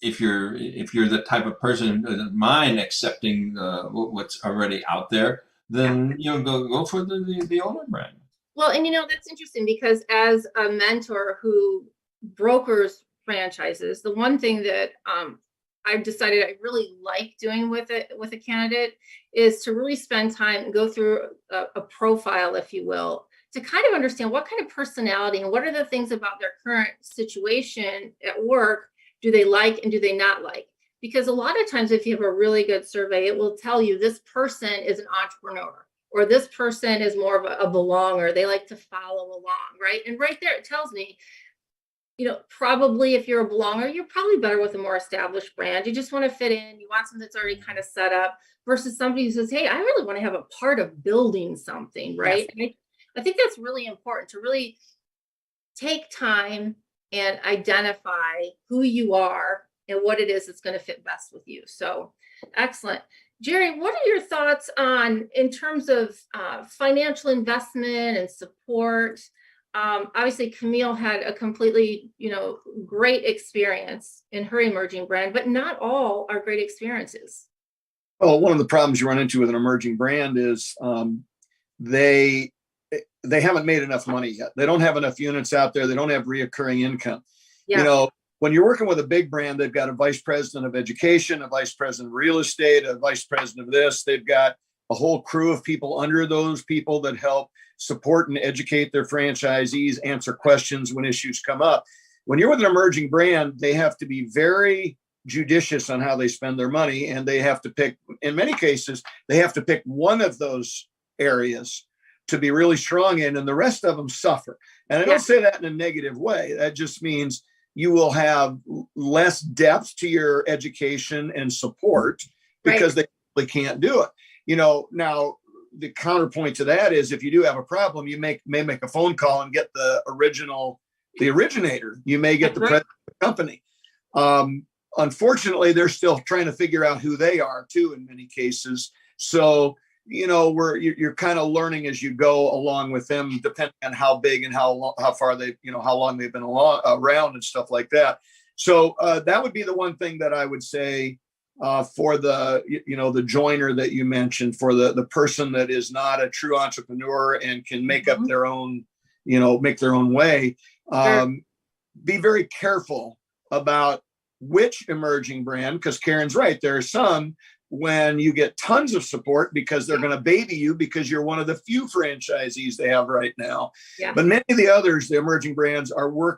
Speaker 6: if you're the type of person who doesn't mind accepting what's already out there, then go for the older brand.
Speaker 3: Well, and that's interesting because as a mentor who brokers franchises, the one thing that I've decided I really like doing with a candidate is to really spend time and go through a profile, if you will, to kind of understand what kind of personality and what are the things about their current situation at work do they like and do they not like? Because a lot of times if you have a really good survey, it will tell you this person is an entrepreneur or this person is more of a belonger. They like to follow along, right? And right there, it tells me, probably if you're a belonger, you're probably better with a more established brand. You just want to fit in. You want something that's already kind of set up versus somebody who says, hey, I really want to have a part of building something, right? Yes. I think that's really important to really take time and identify who you are and what it is that's going to fit best with you. So excellent. Jerry, what are your thoughts on in terms of financial investment and support? Obviously, Kamille had a completely, great experience in her emerging brand, but not all are great experiences.
Speaker 9: Well, one of the problems you run into with an emerging brand is they haven't made enough money yet. They don't have enough units out there. They don't have reoccurring income.
Speaker 3: Yeah.
Speaker 9: When you're working with a big brand, they've got a vice president of education, a vice president of real estate, a vice president of this. They've got a whole crew of people under those people that help support and educate their franchisees, answer questions when issues come up. When you're with an emerging brand, they have to be very judicious on how they spend their money. And they have to pick, in many cases, they have to pick one of those areas to be really strong in, and the rest of them suffer. And I don't say that in a negative way. That just means you will have less depth to your education and support because they really can't do it. Now the counterpoint to that is if you do have a problem, you may make a phone call and get the originator. You may get the president of the company. Unfortunately, they're still trying to figure out who they are too in many cases. So, you're kind of learning as you go along with them, depending on how big and how far they, how long they've been around and stuff like that. So that would be the one thing that I would say for the joiner that you mentioned, for the person that is not a true entrepreneur and can make up their own, make their own way. Be very careful about which emerging brand, because Karen's right. There are some when you get tons of support because they're going to baby you because you're one of the few franchisees they have right now. Yeah. But many of the others, the emerging brands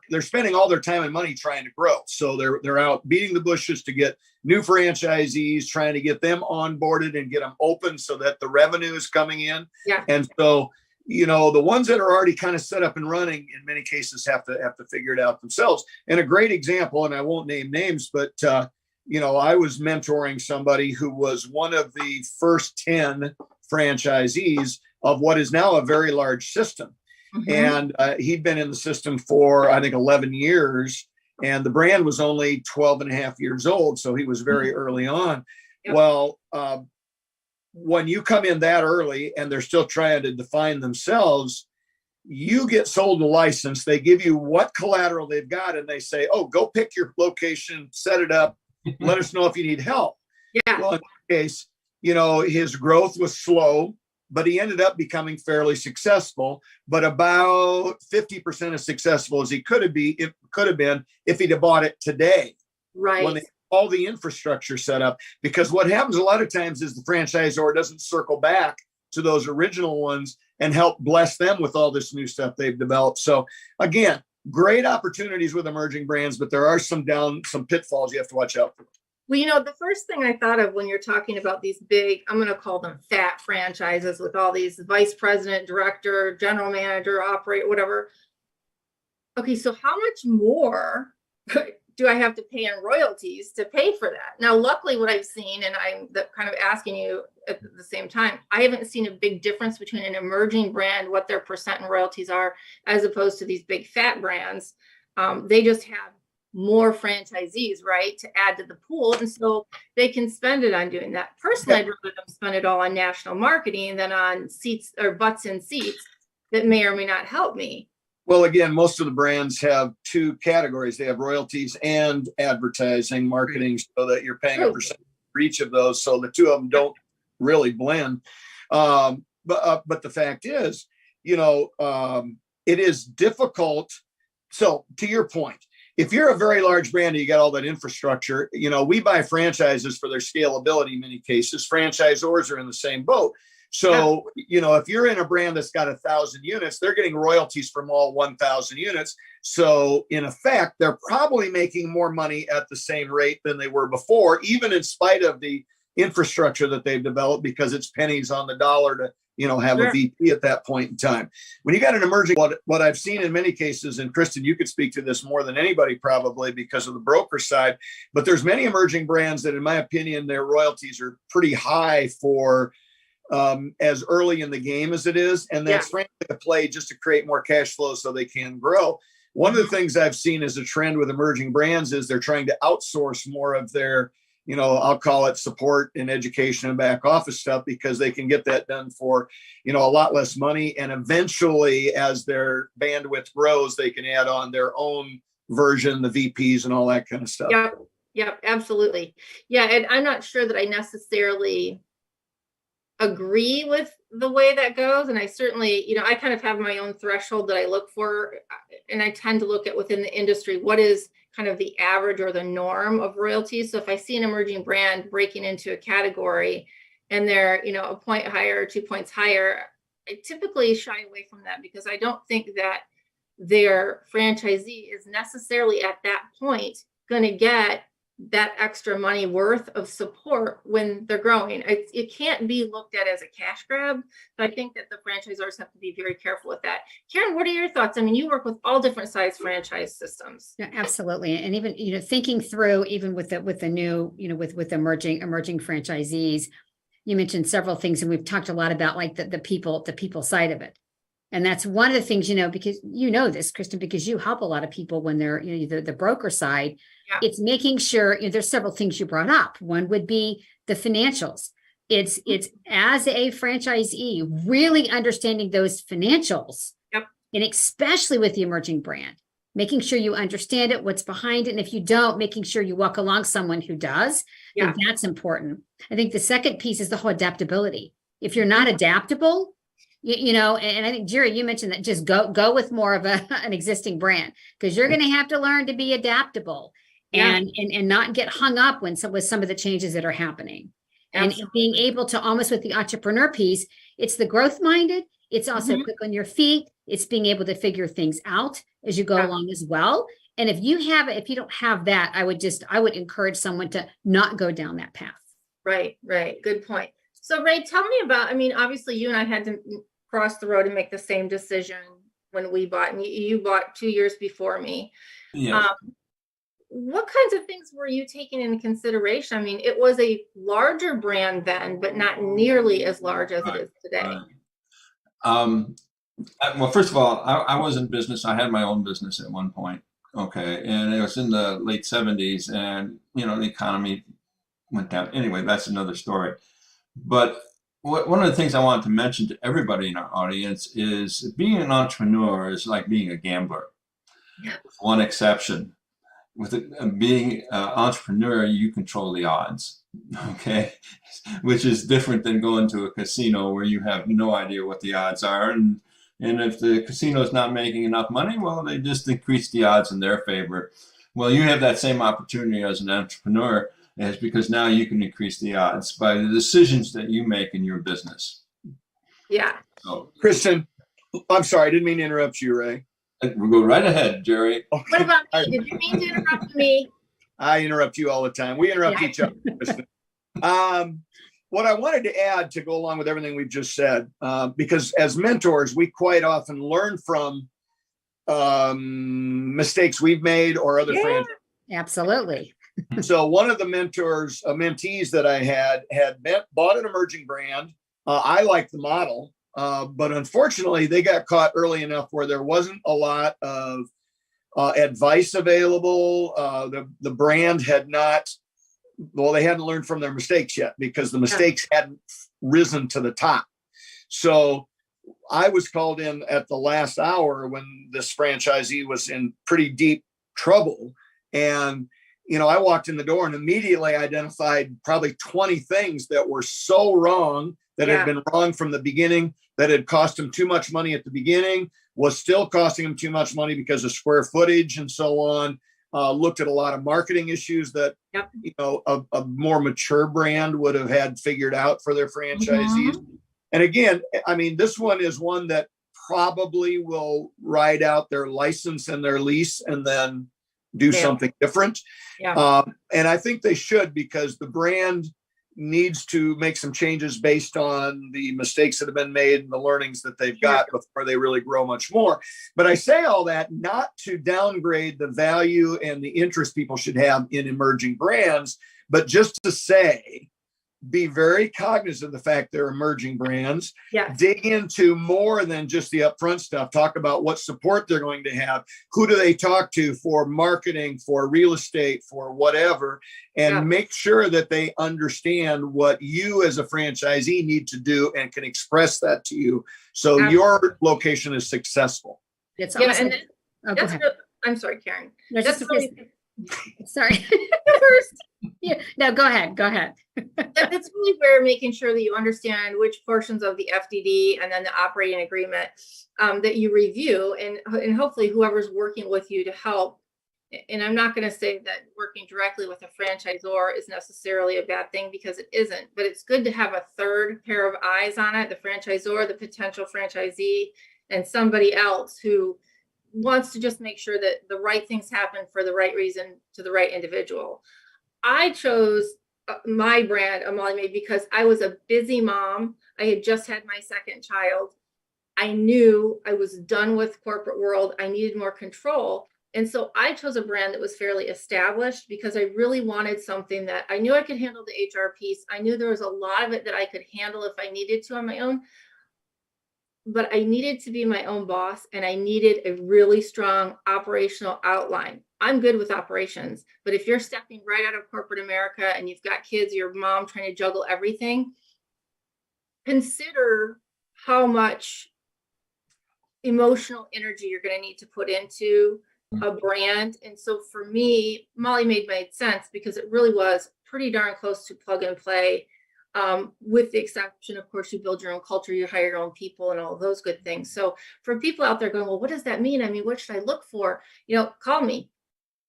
Speaker 9: they're spending all their time and money trying to grow. So they're out beating the bushes to get new franchisees, trying to get them onboarded and get them open so that the revenue is coming in. Yeah. And so, the ones that are already kind of set up and running in many cases have to figure it out themselves. And a great example, and I won't name names, but I was mentoring somebody who was one of the first 10 franchisees of what is now a very large system. And he'd been in the system for, I think, 11 years. And the brand was only 12 and a half years old. So he was very early on. Yep. Well, when you come in that early and they're still trying to define themselves, you get sold a license. They give you what collateral they've got. And they say, oh, go pick your location, set it up. Let us know if you need help. Yeah. Well, in that case, his growth was slow, but he ended up becoming fairly successful, but about 50% as successful as he could have been if he'd have bought it today. Right. When all the infrastructure set up, because what happens a lot of times is the franchisor doesn't circle back to those original ones and help bless them with all this new stuff they've developed. So again, great opportunities with emerging brands, but there are some pitfalls you have to watch out for.
Speaker 3: Well, the first thing I thought of when you're talking about these big, I'm going to call them fat franchises with all these vice president, director, general manager, operator, whatever. Okay, so how much more do I have to pay in royalties to pay for that? Now, luckily what I've seen, and I'm kind of asking you at the same time, I haven't seen a big difference between an emerging brand, what their percent in royalties are, as opposed to these big fat brands. They just have more franchisees, right, to add to the pool. And so they can spend it on doing that. Personally, I'd rather them spend it all on national marketing than on seats or butts in seats that may or may not help me.
Speaker 9: Well, again, most of the brands have two categories. They have royalties and advertising, marketing, so that you're paying a percentage for each of those. So the two of them don't really blend. But the fact is, it is difficult. So to your point, if you're a very large brand and you got all that infrastructure, we buy franchises for their scalability in many cases. Franchisors are in the same boat. So, if you're in a brand that's got 1,000 units, they're getting royalties from all 1,000 units. So in effect, they're probably making more money at the same rate than they were before, even in spite of the infrastructure that they've developed, because it's pennies on the dollar to, have a VP at that point in time. When you got an emerging, what I've seen in many cases, and Kristin, you could speak to this more than anybody probably because of the broker side, but there's many emerging brands that, in my opinion, their royalties are pretty high for as early in the game as it is. And that's frankly a play just to create more cash flow so they can grow. One of the things I've seen as a trend with emerging brands is they're trying to outsource more of their, I'll call it support and education and back office stuff, because they can get that done for, a lot less money. And eventually, as their bandwidth grows, they can add on their own version, the VPs and all that kind of stuff.
Speaker 3: Yep, absolutely. Yeah, and I'm not sure that I necessarily agree with the way that goes. And I certainly, I kind of have my own threshold that I look for, and I tend to look at within the industry, what is kind of the average or the norm of royalties. So if I see an emerging brand breaking into a category and they're, a point higher or 2 points higher, I typically shy away from that, because I don't think that their franchisee is necessarily at that point going to get that extra money worth of support when they're growing. It can't be looked at as a cash grab. But I think that the franchisors have to be very careful with that. Karen, what are your thoughts? I mean, you work with all different size franchise systems.
Speaker 10: Yeah, absolutely. And even, thinking through, even with the new, with emerging franchisees, you mentioned several things, and we've talked a lot about like the people side of it. And that's one of the things, because this, Kristin, because you help a lot of people when they're, the broker side. Yeah. It's making sure, there's several things you brought up. One would be the financials. It's as a franchisee, really understanding those financials. Yep. And especially with the emerging brand, making sure you understand it, what's behind it. And if you don't, making sure you walk along someone who does. Yeah. And that's important. I think the second piece is the whole adaptability. If you're not adaptable, and I think, Jerry, you mentioned that just go with more of an existing brand, because you're going to have to learn to be adaptable. Yeah. And not get hung up with some of the changes that are happening. Absolutely. And being able to, almost with the entrepreneur piece, it's the growth minded. It's also quick on your feet. It's being able to figure things out as you go along as well. And if you don't have that, I would encourage someone to not go down that path.
Speaker 3: Right. Good point. So Ray, tell me about, obviously you and I had to cross the road and make the same decision when we bought, and you bought 2 years before me. Yeah. What kinds of things were you taking into consideration? It was a larger brand then, but not nearly as large as it is today.
Speaker 6: Well, first of all, I was in business. I had my own business at one point. Okay. And it was in the late 70s, and, the economy went down. Anyway, that's another story. But one of the things I wanted to mention to everybody in our audience is being an entrepreneur is like being a gambler. Yeah. With one exception. With being an entrepreneur, you control the odds, okay? Which is different than going to a casino where you have no idea what the odds are. And if the casino is not making enough money, well, they just increase the odds in their favor. Well, you have that same opportunity as an entrepreneur, and it's because now you can increase the odds by the decisions that you make in your business.
Speaker 3: Yeah.
Speaker 6: So,
Speaker 9: Kristin, I'm sorry, I didn't mean to interrupt you, Ray.
Speaker 6: We'll go right ahead, Jerry.
Speaker 3: What about me? Did you mean to interrupt me?
Speaker 9: I interrupt you all the time. We interrupt each other. What I wanted to add to go along with everything we've just said, because as mentors, we quite often learn from mistakes we've made or other friends.
Speaker 10: Absolutely.
Speaker 9: So one of the mentees that I had bought an emerging brand. I liked the model. But unfortunately, they got caught early enough where there wasn't a lot of advice available. The brand had not, they hadn't learned from their mistakes yet, because the mistakes hadn't risen to the top. So I was called in at the last hour when this franchisee was in pretty deep trouble. And, I walked in the door and immediately identified probably 20 things that were so wrong, that had been wrong from the beginning, that had cost him too much money at the beginning, was still costing him too much money because of square footage and so on. Looked at a lot of marketing issues that, a more mature brand would have had figured out for their franchisees. Mm-hmm. And again, this one is one that probably will ride out their license and their lease and then do something different. Yeah. And I think they should, because the brand needs to make some changes based on the mistakes that have been made and the learnings that they've got before they really grow much more. But I say all that not to downgrade the value and the interest people should have in emerging brands, but just to say be very cognizant of the fact they're emerging brands.
Speaker 3: Yes.
Speaker 9: Dig into more than just the upfront stuff. Talk about what support they're going to have. Who do they talk to for marketing, for real estate, for whatever, and
Speaker 3: Yeah.
Speaker 9: make sure that they understand what you as a franchisee need to do and can express that to you so
Speaker 3: Absolutely.
Speaker 9: your location is successful.
Speaker 10: It's
Speaker 3: Yeah,
Speaker 10: almost
Speaker 3: and
Speaker 10: like- oh, go
Speaker 3: that's
Speaker 10: ahead.
Speaker 3: I'm sorry, Karen.
Speaker 10: No,
Speaker 3: That's
Speaker 10: just because,
Speaker 3: really,
Speaker 10: sorry.
Speaker 3: first,
Speaker 10: Yeah, no, go ahead. Go ahead.
Speaker 3: that's really where making sure that you understand which portions of the FDD and then the operating agreement that you review, and hopefully whoever's working with you to help. And I'm not going to say that working directly with a franchisor is necessarily a bad thing, because it isn't, but it's good to have a third pair of eyes on it, the franchisor, the potential franchisee, and somebody else who wants to just make sure that the right things happen for the right reason to the right individual. I chose my brand, Amali Maid, because I was a busy mom. I had just had my second child. I knew I was done with corporate world. I needed more control. And so I chose a brand that was fairly established, because I really wanted something that I knew I could handle the HR piece. I knew there was a lot of it that I could handle if I needed to on my own. But I needed to be my own boss, and I needed a really strong operational outline. I'm good with operations, but if you're stepping right out of corporate America and you've got kids, your mom trying to juggle everything, consider how much emotional energy you're going to need to put into a brand. And so for me, Molly Maid made sense, because it really was pretty darn close to plug and play. With the exception, of course, you build your own culture, you hire your own people, and all of those good things. So for people out there going, well, what does that mean? I mean, what should I look for? Call me,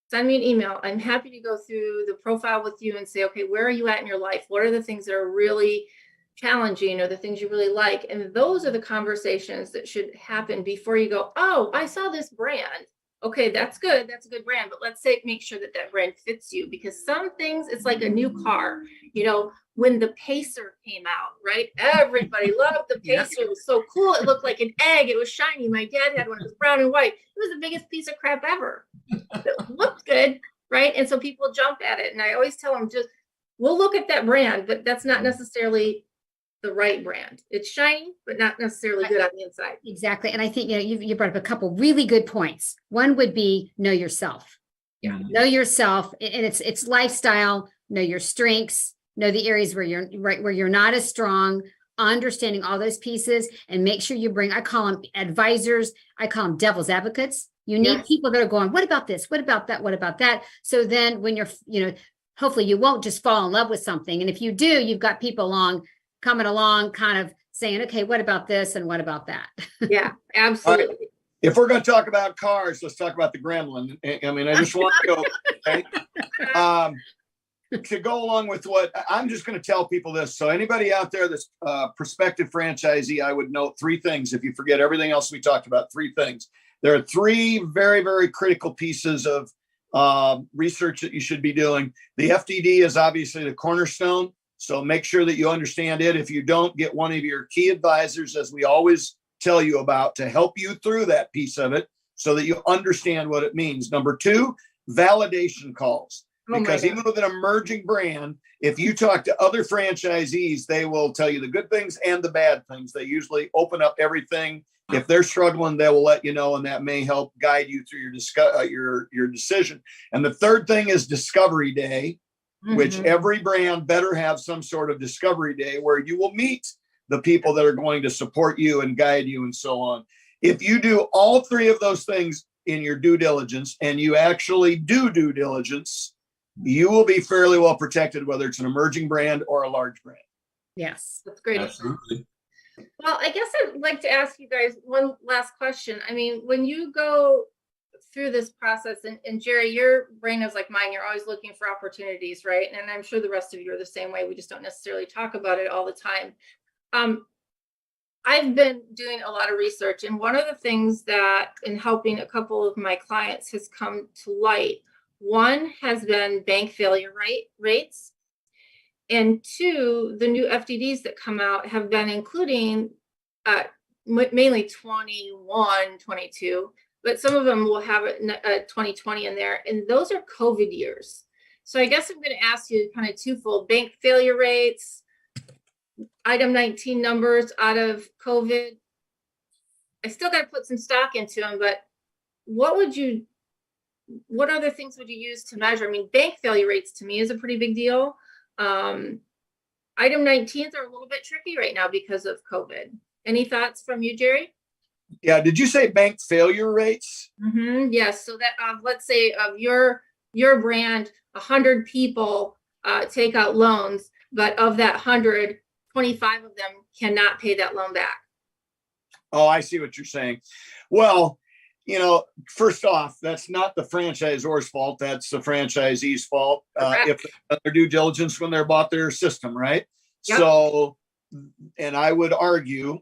Speaker 3: send me an email. I'm happy to go through the profile with you and say, okay, where are you at in your life? What are the things that are really challenging, or the things you really like? And those are the conversations that should happen before you go, oh, I saw this brand. Okay, that's good. That's a good brand. But let's make sure that that brand fits you, because some things, it's like a new car. When the Pacer came out, right? Everybody loved the Pacer. It was so cool. It looked like an egg. It was shiny. My dad had one. It was brown and white. It was the biggest piece of crap ever. It looked good, right? And so people jump at it. And I always tell them, we'll look at that brand, but that's not necessarily the right brand. It's shiny, but not necessarily good on the inside.
Speaker 10: Exactly. And I think, you brought up a couple really good points. One would be know yourself.
Speaker 3: Yeah.
Speaker 10: Know yourself. And it's lifestyle, know your strengths, know the areas where you're not as strong, understanding all those pieces, and make sure you bring, I call them advisors. I call them devil's advocates. You need people that are going, what about this? What about that? What about that? So then when you're, hopefully you won't just fall in love with something. And if you do, you've got people coming along kind of saying, okay, what about this? And what about that?
Speaker 3: Yeah, absolutely.
Speaker 9: If we're going to talk about cars, let's talk about the Gremlin. I mean, I just want to go, okay? To go along with what I'm just going to tell people this. So anybody out there that's prospective franchisee, I would note three things. If you forget everything else we talked about, three things. There are three very, very critical pieces of research that you should be doing. The FDD is obviously the cornerstone. So make sure that you understand it. If you don't, get one of your key advisors, as we always tell you about, to help you through that piece of it so that you understand what it means. Number two, validation calls. Because even with an emerging brand, if you talk to other franchisees, they will tell you the good things and the bad things. They usually open up everything. If they're struggling, they will let you know, and that may help guide you through your decision. And the third thing is discovery day, which every brand better have some sort of discovery day where you will meet the people that are going to support you and guide you and so on. If you do all three of those things in your due diligence, and you actually do due diligence, you will be fairly well protected, whether it's an emerging brand or a large brand.
Speaker 10: Yes.
Speaker 3: That's great.
Speaker 6: Absolutely.
Speaker 3: Well, I guess I'd like to ask you guys one last question. I mean, when you go through this process, and Jerry, your brain is like mine, you're always looking for opportunities, right? And I'm sure the rest of you are the same way. We just don't necessarily talk about it all the time. I've been doing a lot of research, and one of the things that in helping a couple of my clients has come to light, one has been bank failure rates, and two, the new FDDs that come out have been including mainly 21, 22, but some of them will have 2020 in there, and those are COVID years. So I guess I'm going to ask you kind of twofold: bank failure rates, item 19 numbers out of COVID. I still got to put some stock into them, but what other things would you use to measure? I mean, bank failure rates to me is a pretty big deal. Item 19s are a little bit tricky right now because of COVID. Any thoughts from you, Jerry?
Speaker 9: Yeah. Did you say bank failure rates?
Speaker 3: Yes. So that let's say of your brand, 100 people take out loans, but of that 100, 25 of them cannot pay that loan back.
Speaker 9: Oh, I see what you're saying. Well, first off, that's not the franchisor's fault. That's the franchisee's fault. If they done their due diligence when they bought their system, right?
Speaker 3: Yep.
Speaker 9: So, and I would argue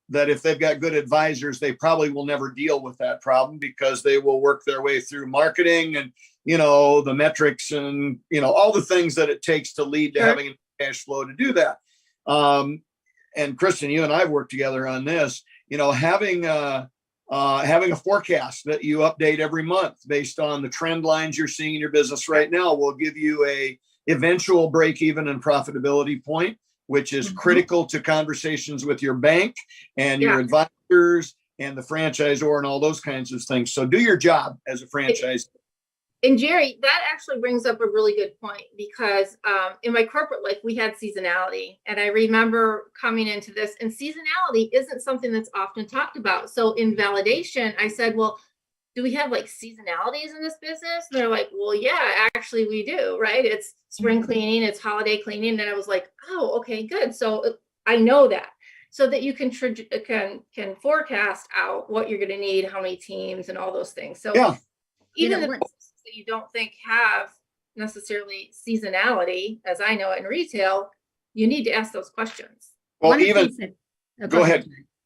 Speaker 9: that if they've got good advisors, they probably will never deal with that problem because they will work their way through marketing and, the metrics and, all the things that it takes to lead to having cash flow to do that. And Kristin, you and I have worked together on this, having a forecast that you update every month based on the trend lines you're seeing in your business right now will give you a eventual break even and profitability point, which is critical to conversations with your bank and your advisors and the franchisor and all those kinds of things. So do your job as a franchise.
Speaker 3: And Jerry, that actually brings up a really good point because in my corporate life, we had seasonality. And I remember coming into this, and seasonality isn't something that's often talked about. So in validation, I said, well, do we have like seasonalities in this business? And they're like, well, yeah, actually we do, right? It's spring cleaning, it's holiday cleaning. And I was like, oh, okay, good. So I know that. So that you can forecast out what you're going to need, how many teams and all those things. So even the businesses that you don't think have necessarily seasonality, as I know it in retail, you need to ask those questions.
Speaker 9: Well,
Speaker 10: go ahead.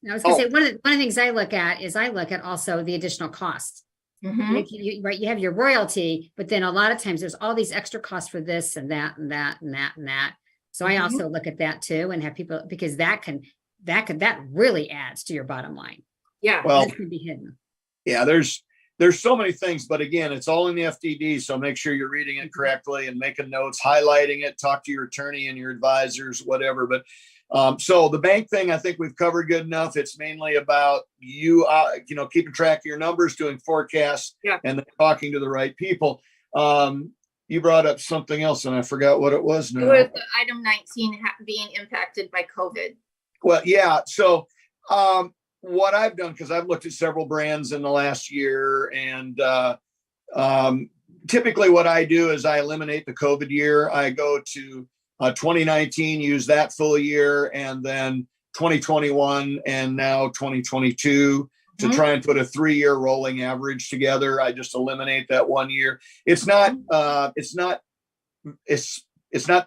Speaker 10: I was going to say, one of the things I look at is also the additional costs. Like you have your royalty, but then a lot of times there's all these extra costs for this and that and that and that and that. So I also look at that too and have people, because that really adds to your bottom line.
Speaker 3: Yeah.
Speaker 9: Well,
Speaker 10: this can be hidden.
Speaker 9: Yeah, there's so many things, but again, it's all in the FDD. So make sure you're reading it correctly and making notes, highlighting it, talk to your attorney and your advisors, whatever. But so the bank thing, I think we've covered good enough. It's mainly about you, keeping track of your numbers, doing forecasts, and then talking to the right people. You brought up something else and I forgot what it was now.
Speaker 3: It was the item 19 being impacted by COVID.
Speaker 9: Well, yeah. So what I've done, because I've looked at several brands in the last year, and typically what I do is I eliminate the COVID year. I go to 2019, use that full year, and then 2021 and now 2022 to try and put a 3-year rolling average together. I just eliminate that 1 year. It's not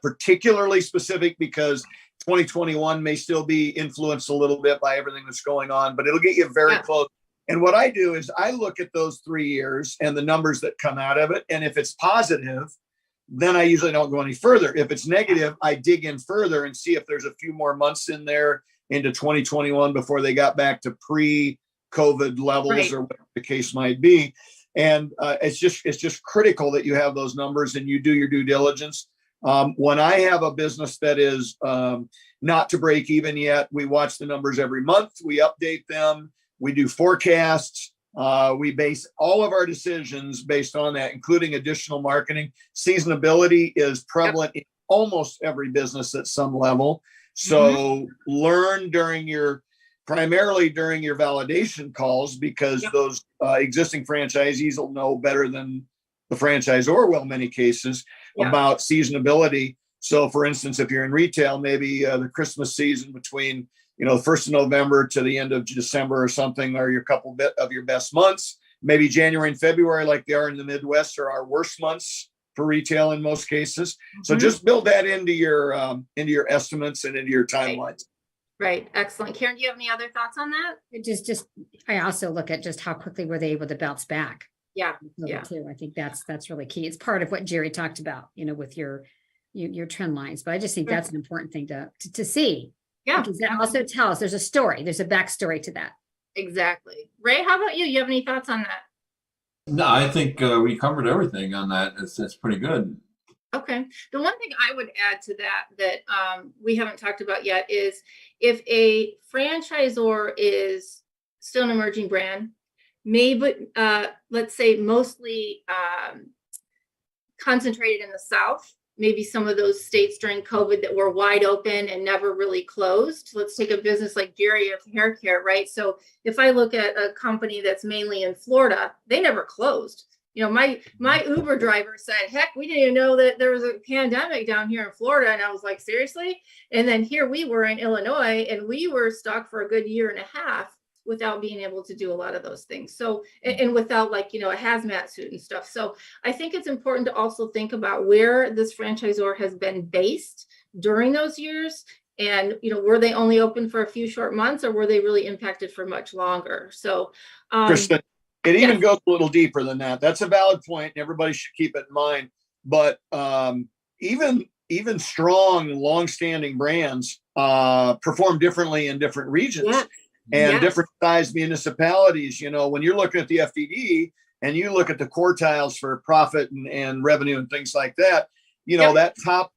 Speaker 9: particularly specific because 2021 may still be influenced a little bit by everything that's going on, but it'll get you very close. And what I do is I look at those 3 years and the numbers that come out of it. And if it's positive, then I usually don't go any further. If it's negative, I dig in further and see if there's a few more months in there into 2021 before they got back to pre-COVID levels or whatever the case might be. And it's just critical that you have those numbers and you do your due diligence. When I have a business that is not to break even yet, we watch the numbers every month. We update them. We do forecasts. We base all of our decisions based on that, including additional marketing. Seasonability is prevalent in almost every business at some level. So learn primarily during your validation calls, because those existing franchisees will know better than the franchisor will in many cases about seasonability. So for instance, if you're in retail, maybe the Christmas season between the 1st of November to the end of December or something are your couple bit of your best months. Maybe January and February, like they are in the Midwest, are our worst months for retail in most cases. So just build that into your estimates and into your timelines.
Speaker 3: Right. Excellent. Karen, do you have any other thoughts on that?
Speaker 10: I also look at just how quickly were they able to bounce back.
Speaker 3: Yeah.
Speaker 10: Too. I think that's really key. It's part of what Jerry talked about, with your trend lines. But I just think that's an important thing to see. Yeah. Because that also tells there's a story. There's a backstory to that.
Speaker 3: Exactly. Ray, how about you? You have any thoughts on that?
Speaker 6: No, I think we covered everything on that. That's pretty good.
Speaker 3: Okay. The one thing I would add to that we haven't talked about yet is if a franchisor is still an emerging brand, maybe let's say mostly concentrated in the South, maybe some of those states during COVID that were wide open and never really closed. Let's take a business like Jerry of Hair Care, right? So if I look at a company that's mainly in Florida, they never closed. You know, my Uber driver said, heck, we didn't even know that there was a pandemic down here in Florida. And I was like, seriously? And then here we were in Illinois, and we were stuck for a good year and a half without being able to do a lot of those things. So, and without like, you know, a hazmat suit and stuff. So I think it's important to also think about where this franchisor has been based during those years. And, you know, were they only open for a few short months, or were they really impacted for much longer? So,
Speaker 9: Kristin, it even goes a little deeper than that. That's a valid point, and everybody should keep it in mind. But even strong, long-standing brands perform differently in different regions and different sized municipalities. You know, when you're looking at the FDD and you look at the quartiles for profit and revenue and things like that, you know, that top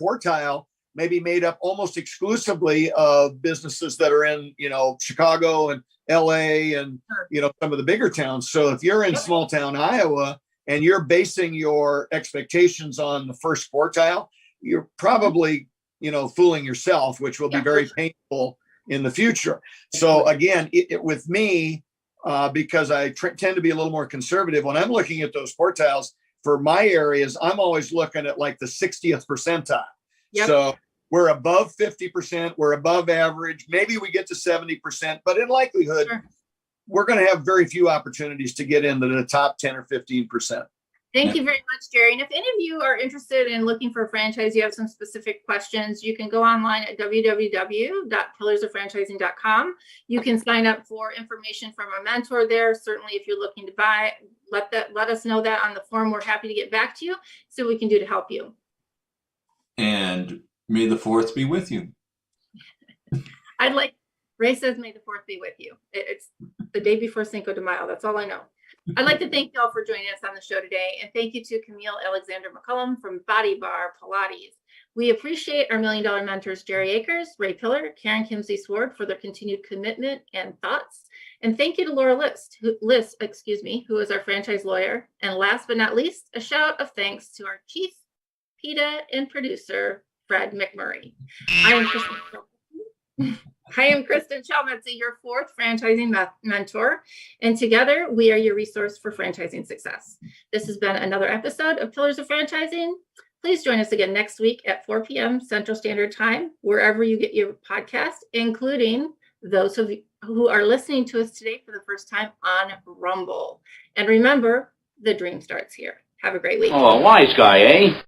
Speaker 9: quartile may be made up almost exclusively of businesses that are in, you know, Chicago and LA and, you know, some of the bigger towns. So if you're in small town Iowa and you're basing your expectations on the first quartile, you're probably, you know, fooling yourself, which will be very painful in the future. So again, with me, because I tend to be a little more conservative, when I'm looking at those quartiles for my areas, I'm always looking at like the 60th percentile. So we're above 50%, we're above average. Maybe we get to 70%, but in likelihood, we're going to have very few opportunities to get into the top 10 or 15%.
Speaker 3: Thank you very much, Jerry. And if any of you are interested in looking for a franchise, you have some specific questions, you can go online at www.pillarsoffranchising.com. You can sign up for information from a mentor there. Certainly, if you're looking to buy, let us know that on the form. We're happy to get back to you so we can do to help you.
Speaker 6: And may the 4th be with you.
Speaker 3: Ray says, may the 4th be with you. It's the day before Cinco de Mayo. That's all I know. I'd like to thank y'all for joining us on the show today. And thank you to Kamille McCollum from BODYBAR Pilates. We appreciate our $1 Million mentors, Jerry Akers, Ray Pillar, Karen Kimsey Sword, for their continued commitment and thoughts. And thank you to Laura List, who is our franchise lawyer. And last but not least, a shout of thanks to our chief PETA and producer, Fred McMurray. I am Kristin Selmeczy, your 4th franchising mentor, and together we are your resource for franchising success. This has been another episode of Pillars of Franchising. Please join us again next week at 4 p.m. Central Standard Time, wherever you get your podcast, including those of you who are listening to us today for the first time on Rumble. And remember, the dream starts here. Have a great week.
Speaker 11: Oh, a wise guy, eh?